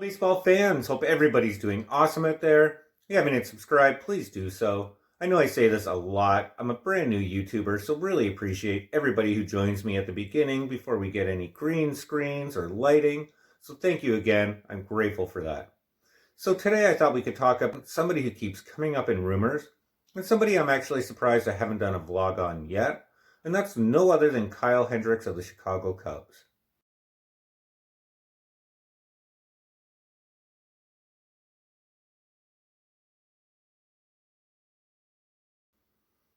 Baseball fans, hope everybody's doing awesome out there. If you haven't hit subscribe, please do so. I know I say this a lot. I'm a brand new YouTuber, so really appreciate everybody who joins me at the beginning before we get any green screens or lighting. So thank you again. I'm grateful for that. So today I thought we could talk about somebody who keeps coming up in rumors, and somebody I'm actually surprised I haven't done a vlog on yet, and that's no other than Kyle Hendricks of the Chicago Cubs.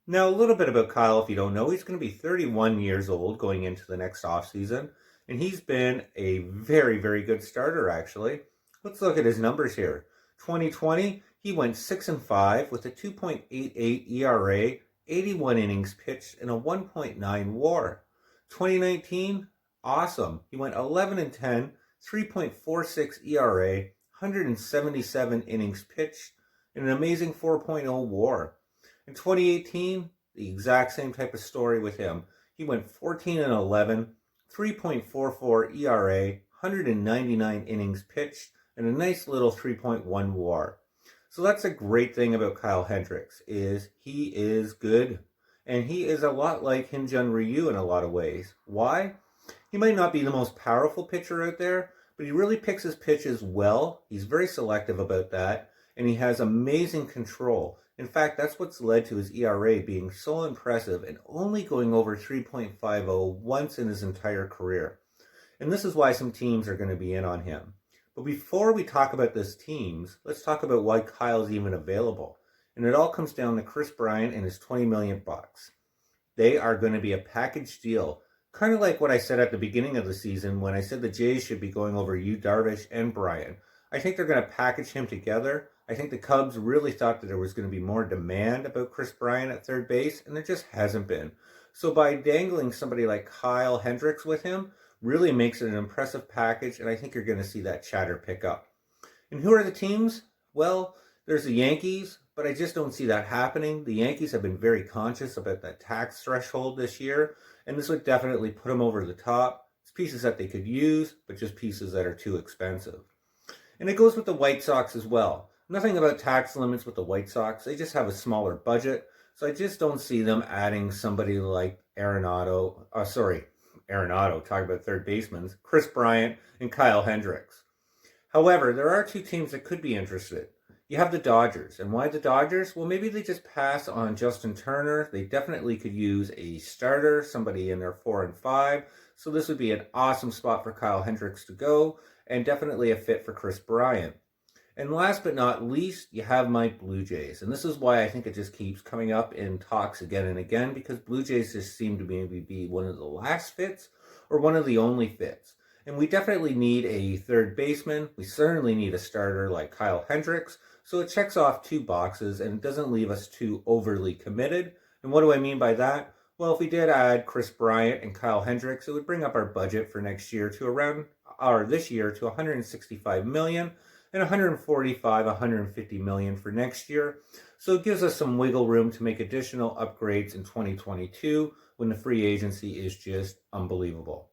Now, a little bit about Kyle, if you don't know, he's going to be 31 years old going into the next offseason, and he's been a very, very good starter, actually. Let's look at his numbers here. 2020, he went 6-5 with a 2.88 ERA, 81 innings pitched, and a 1.9 WAR. 2019, awesome. He went 11-10, 3.46 ERA, 177 innings pitched, and an amazing 4.0 WAR. In 2018, the exact same type of story with him. He went 14-11, 3.44 ERA, 199 innings pitched, and a nice little 3.1 WAR. So that's a great thing about Kyle Hendricks, is he is good. And he is a lot like Hyun-Jin Ryu in a lot of ways. Why? He might not be the most powerful pitcher out there, but he really picks his pitches well. He's very selective about that, and he has amazing control. In fact, that's what's led to his ERA being so impressive and only going over 3.50 once in his entire career. And this is why some teams are going to be in on him. But before we talk about those teams, let's talk about why Kyle's even available. And it all comes down to Kris Bryant and his $20 million. They are going to be a package deal. Kind of like what I said at the beginning of the season when I said the Jays should be going over Yu Darvish and Bryant. I think they're going to package him together. I think the Cubs really thought that there was going to be more demand about Kris Bryant at third base, and there just hasn't been. So by dangling somebody like Kyle Hendricks with him, really makes it an impressive package, and I think you're going to see that chatter pick up. And who are the teams? Well, there's the Yankees, but I just don't see that happening. The Yankees have been very conscious about that tax threshold this year, and this would definitely put them over the top. It's pieces that they could use, but just pieces that are too expensive. And it goes with the White Sox as well. Nothing about tax limits with the White Sox. They just have a smaller budget. So I just don't see them adding somebody like Arenado, talking about third basemen, Kris Bryant and Kyle Hendricks. However, there are two teams that could be interested. You have the Dodgers. And why the Dodgers? Well, maybe they just pass on Justin Turner. They definitely could use a starter, somebody in their 4 and 5. So this would be an awesome spot for Kyle Hendricks to go, and definitely a fit for Kris Bryant. And last but not least, you have my Blue Jays. And this is why I think it just keeps coming up in talks again and again, because Blue Jays just seem to maybe be one of the last fits or one of the only fits. And we definitely need a third baseman. We certainly need a starter like Kyle Hendricks. So it checks off two boxes and it doesn't leave us too overly committed. And what do I mean by that? Well, if we did add Kris Bryant and Kyle Hendricks, it would bring up our budget for next year to this year to $165 million. And $145, $150 million for next year. So it gives us some wiggle room to make additional upgrades in 2022 when the free agency is just unbelievable.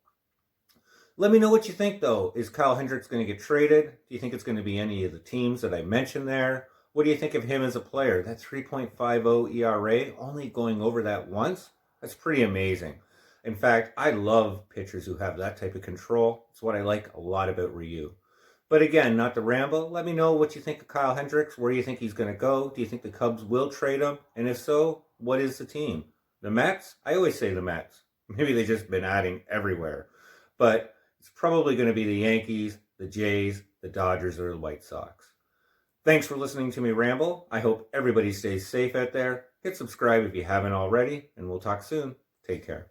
Let me know what you think, though. Is Kyle Hendricks going to get traded? Do you think it's going to be any of the teams that I mentioned there? What do you think of him as a player? That 3.50 ERA, only going over that once? That's pretty amazing. In fact, I love pitchers who have that type of control. It's what I like a lot about Ryu. But again, not to ramble, let me know what you think of Kyle Hendricks. Where do you think he's going to go? Do you think the Cubs will trade him? And if so, what is the team? The Mets? I always say the Mets. Maybe they've just been adding everywhere. But it's probably going to be the Yankees, the Jays, the Dodgers, or the White Sox. Thanks for listening to me ramble. I hope everybody stays safe out there. Hit subscribe if you haven't already, and we'll talk soon. Take care.